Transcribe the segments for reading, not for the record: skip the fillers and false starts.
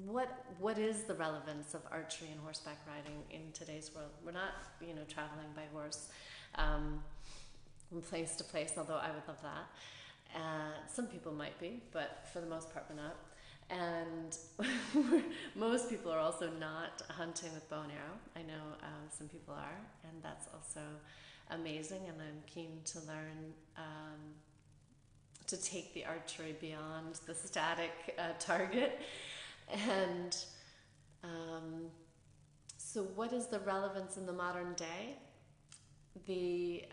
what is the relevance of archery and horseback riding in today's world? We're not, traveling by horse from place to place, although I would love that. Some people might be, but for the most part, we're not. And most people are also not hunting with bow and arrow. I know some people are, and that's also amazing. And I'm keen to learn to take the archery beyond the static target. And so, what is the relevance in the modern day? The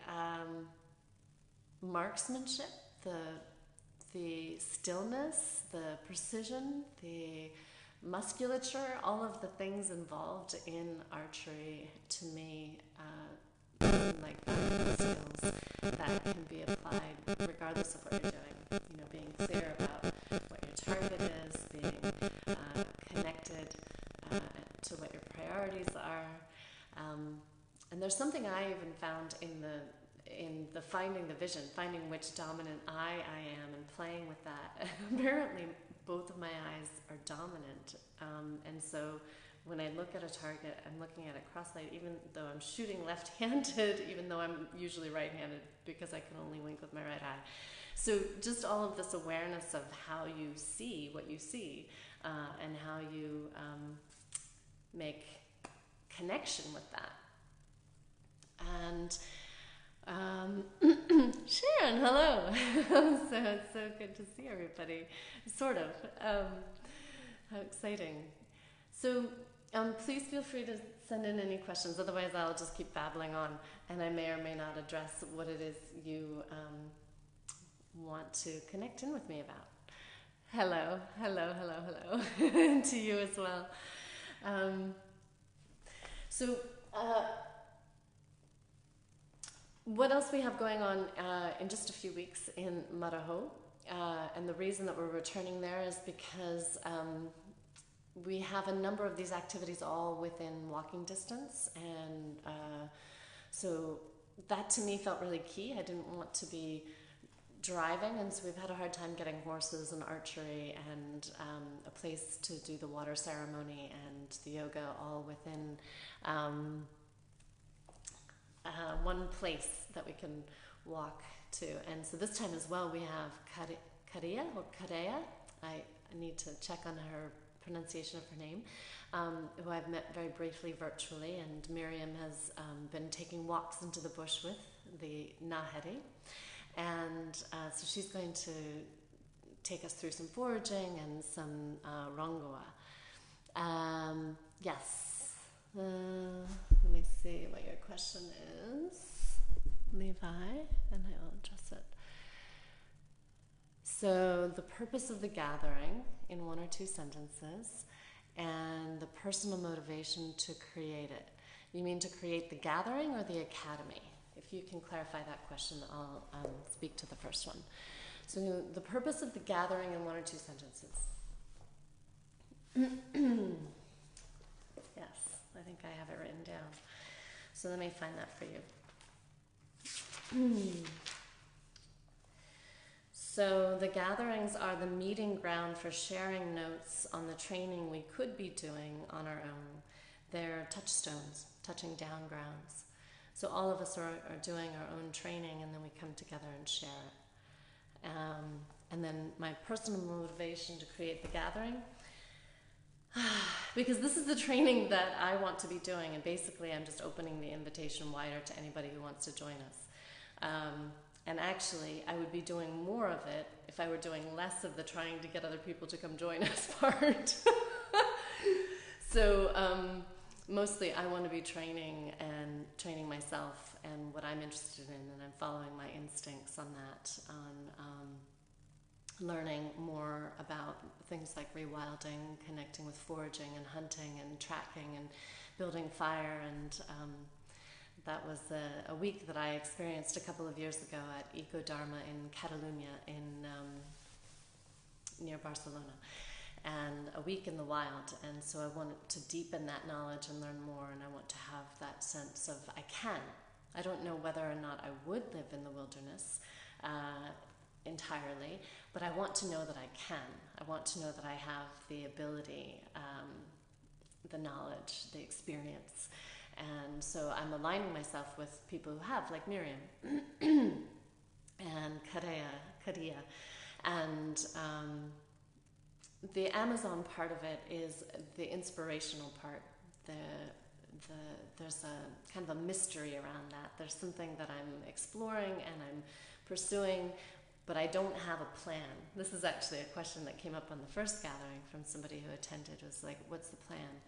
marksmanship, the stillness, the precision, the musculature, all of the things involved in archery, to me, like valuable skills that can be applied regardless of what you're doing. Being clear about what your target is, being connected to what your priorities are. And there's something I even found in the finding the vision, finding which dominant eye I am and playing with that. Apparently both of my eyes are dominant. And so when I look at a target, I'm looking at it cross-eyed, even though I'm shooting left-handed, even though I'm usually right-handed because I can only wink with my right eye. So just all of this awareness of how you see what you see, and how you make connection with that. And Sharon, hello. So it's so good to see everybody. Sort of. How exciting. So please feel free to send in any questions. Otherwise, I'll just keep babbling on, and I may or may not address what it is you want to connect in with me about. Hello, hello, hello, hello. To you as well. So what else we have going on in just a few weeks in Marajo, and the reason that we're returning there is because we have a number of these activities all within walking distance, and so that to me felt really key. I didn't want to be driving, and so we've had a hard time getting horses and archery and a place to do the water ceremony and the yoga all within one place that we can walk to. And so this time as well we have Karia or Karea. I need to check on her pronunciation of her name, who I've met very briefly virtually, and Miriam has been taking walks into the bush with the Naheri. And so she's going to take us through some foraging and some rongoa. Yes. Let me see what your question is, Levi, and I will address it. So the purpose of the gathering in one or two sentences, and the personal motivation to create it. You mean to create the gathering or the academy? If you can clarify that question, I'll speak to the first one. So the purpose of the gathering in one or two sentences. Yes, I think I have it written down. So let me find that for you. So the gatherings are the meeting ground for sharing notes on the training we could be doing on our own. They're touchstones, touching down grounds. So all of us are doing our own training, and then we come together and share it. And then my personal motivation to create the gathering, because this is the training that I want to be doing, and basically I'm just opening the invitation wider to anybody who wants to join us. And actually, I would be doing more of it if I were doing less of the trying to get other people to come join us part. So mostly I want to be training myself and what I'm interested in, and I'm following my instincts on that, on learning more about things like rewilding, connecting with foraging and hunting and tracking and building fire. And that was a week that I experienced a couple of years ago at Ecodharma in Catalunya, near Barcelona, and a week in the wild. And so I wanted to deepen that knowledge and learn more, and I want to have that sense of I don't know whether or not I would live in the wilderness, entirely, but I want to know that I can. I want to know that I have the ability, the knowledge, the experience. And so I'm aligning myself with people who have, like Miriam and Karia. And the Amazon part of it is the inspirational part. There's a kind of a mystery around that. There's something that I'm exploring and I'm pursuing, but I don't have a plan. This is actually a question that came up on the first gathering from somebody who attended. It was like, what's the plan?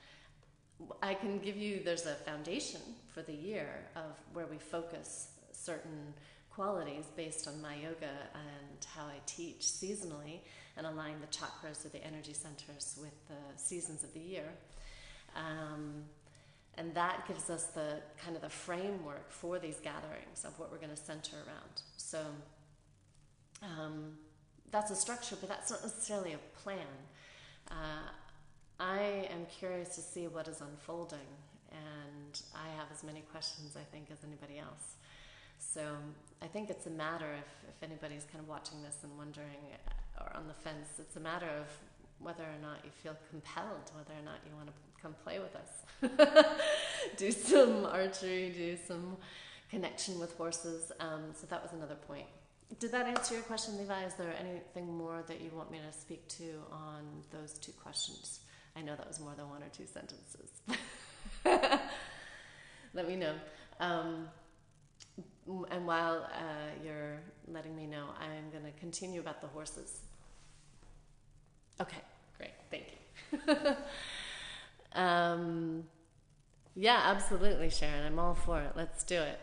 I can give you, there's a foundation for the year of where we focus certain qualities based on my yoga and how I teach seasonally and align the chakras or the energy centers with the seasons of the year. And that gives us the kind of the framework for these gatherings of what we're going to center around. So that's a structure, but that's not necessarily a plan. I am curious to see what is unfolding, and I have as many questions, I think, as anybody else. So I think it's a matter, if anybody's kind of watching this and wondering, or on the fence, it's a matter of whether or not you feel compelled, whether or not you want to come play with us. Do some archery, do some connection with horses. So that was another point. Did that answer your question, Levi? Is there anything more that you want me to speak to on those two questions? I know that was more than one or two sentences. Let me know. And while you're letting me know, I'm going to continue about the horses. Okay, great, thank you. Yeah, absolutely, Sharon. I'm all for it. Let's do it.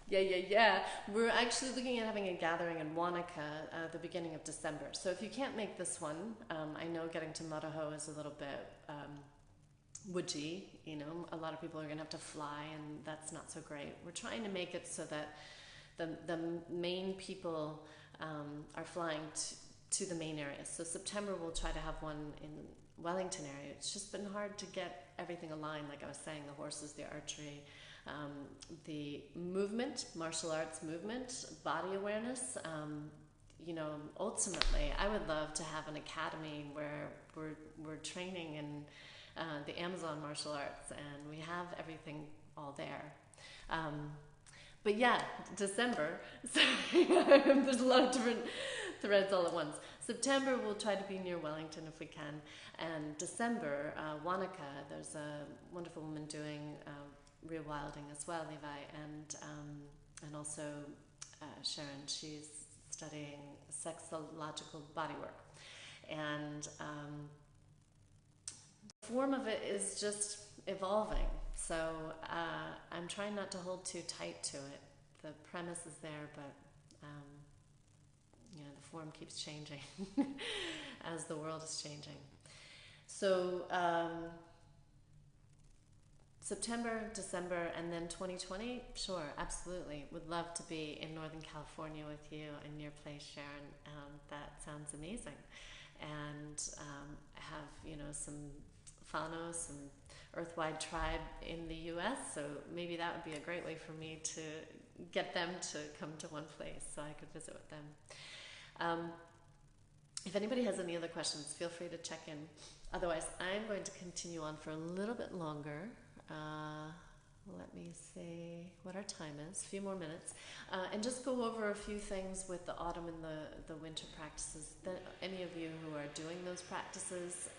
Yeah. We're actually looking at having a gathering in Wanaka the beginning of December. So if you can't make this one, I know getting to Maraho is a little bit woody. You know, a lot of people are going to have to fly, and that's not so great. We're trying to make it so that the main people are flying to the main areas. So September we'll try to have one in Wellington area. It's just been hard to get everything aligned, like I was saying, the horses, the archery, the movement, martial arts movement, body awareness. You know, ultimately, I would love to have an academy where we're training in the Amazon martial arts, and we have everything all there. But yeah, December, sorry, there's a lot of different threads all at once. September, we'll try to be near Wellington if we can. And December, Wanaka, there's a wonderful woman doing rewilding as well, Levi, and also Sharon. She's studying sexological bodywork. And the form of it is just evolving. So I'm trying not to hold too tight to it. The premise is there, but you know, the form keeps changing as the world is changing. So September, December, and then 2020, sure, absolutely. Would love to be in Northern California with you in your place, Sharon. That sounds amazing. And have, you know, some whānau and Earthwide Tribe in the U.S., so maybe that would be a great way for me to get them to come to one place so I could visit with them. If anybody has any other questions, feel free to check in. Otherwise, I'm going to continue on for a little bit longer. Let me see what our time is, a few more minutes, and just go over a few things with the autumn and the winter practices. Any of you who are doing those practices,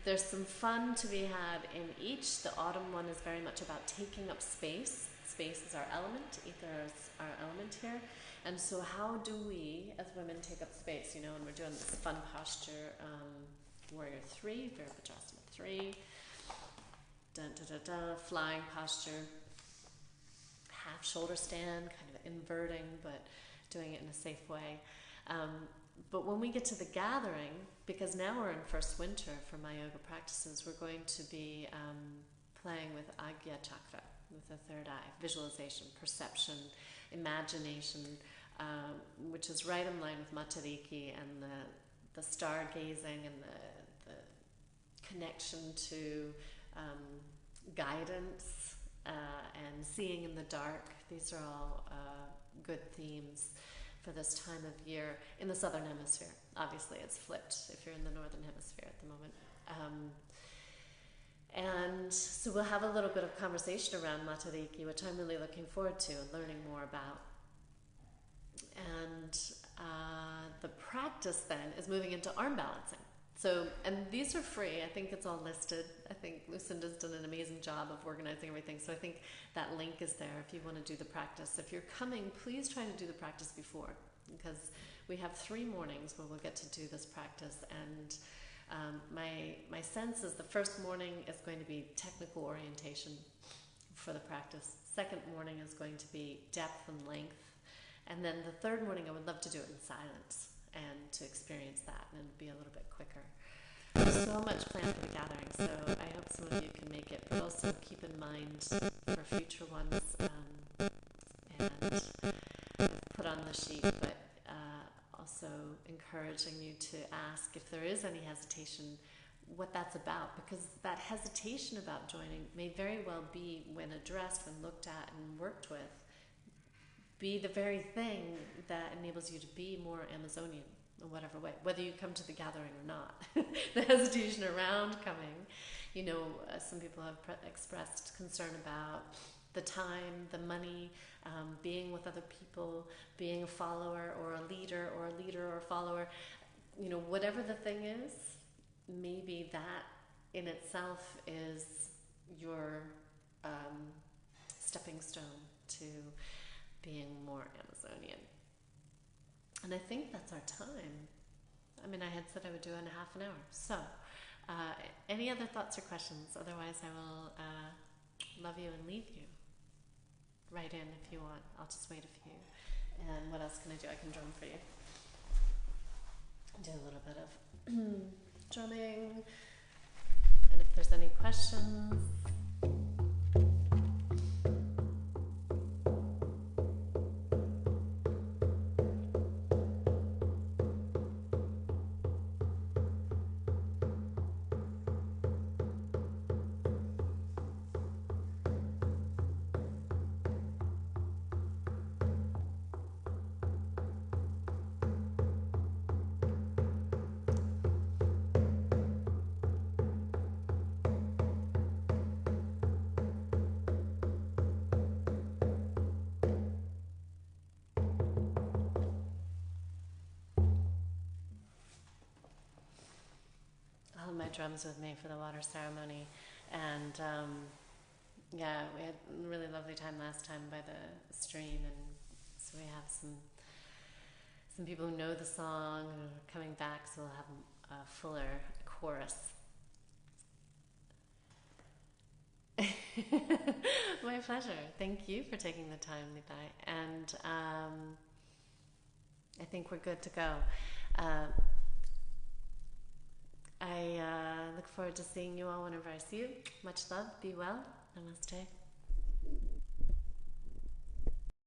there's some fun to be had in each. The autumn one is very much about taking up space. Space is our element, ether is our element here. And so how do we, as women, take up space? You know, and we're doing this fun posture, Warrior 3, Virabhadrasana 3, flying posture, half shoulder stand, kind of inverting, but doing it in a safe way. But when we get to the gathering, because now we're in first winter for my yoga practices, we're going to be playing with Agya Chakra, with the third eye, visualization, perception, imagination, which is right in line with Matariki and the stargazing and the connection to guidance, and seeing in the dark. These are all good themes for this time of year in the southern hemisphere. Obviously, it's flipped if you're in the northern hemisphere at the moment. And so we'll have a little bit of conversation around Matariki, which I'm really looking forward to and learning more about. And the practice then is moving into arm balancing. So, and these are free. I think it's all listed. I think Lucinda's done an amazing job of organizing everything. So I think that link is there if you want to do the practice. If you're coming, please try to do the practice before, because we have 3 mornings where we'll get to do this practice. And my sense is the first morning is going to be technical orientation for the practice. Second morning is going to be depth and length. And then the third morning, I would love to do it in silence and to experience that, and it'll be a little bit quicker. There's so much planned for the gathering, so I hope some of you can make it, but also keep in mind for future ones, and I've put on the sheet, but also encouraging you to ask if there is any hesitation, what that's about, because that hesitation about joining may very well be, when addressed, when looked at and worked with, be the very thing that enables you to be more Amazonian in whatever way, whether you come to the gathering or not. The hesitation around coming, some people have expressed concern about the time, the money, being with other people, being a follower or a leader or a follower, whatever the thing is, maybe that in itself is your stepping stone to being more Amazonian. And I think that's our time. I mean, I had said I would do it in a half an hour. So, any other thoughts or questions? Otherwise, I will love you and leave you. Write in if you want. I'll just wait a few. And what else can I do? I can drum for you. Do a little bit of drumming. And if there's any questions, my drums with me for the water ceremony, and we had a really lovely time last time by the stream, and so we have some people who know the song and are coming back, so we'll have a fuller chorus. My pleasure. Thank you for taking the time, Nipai, and I think we're good to go. I look forward to seeing you all whenever I see you. Much love. Be well. Namaste.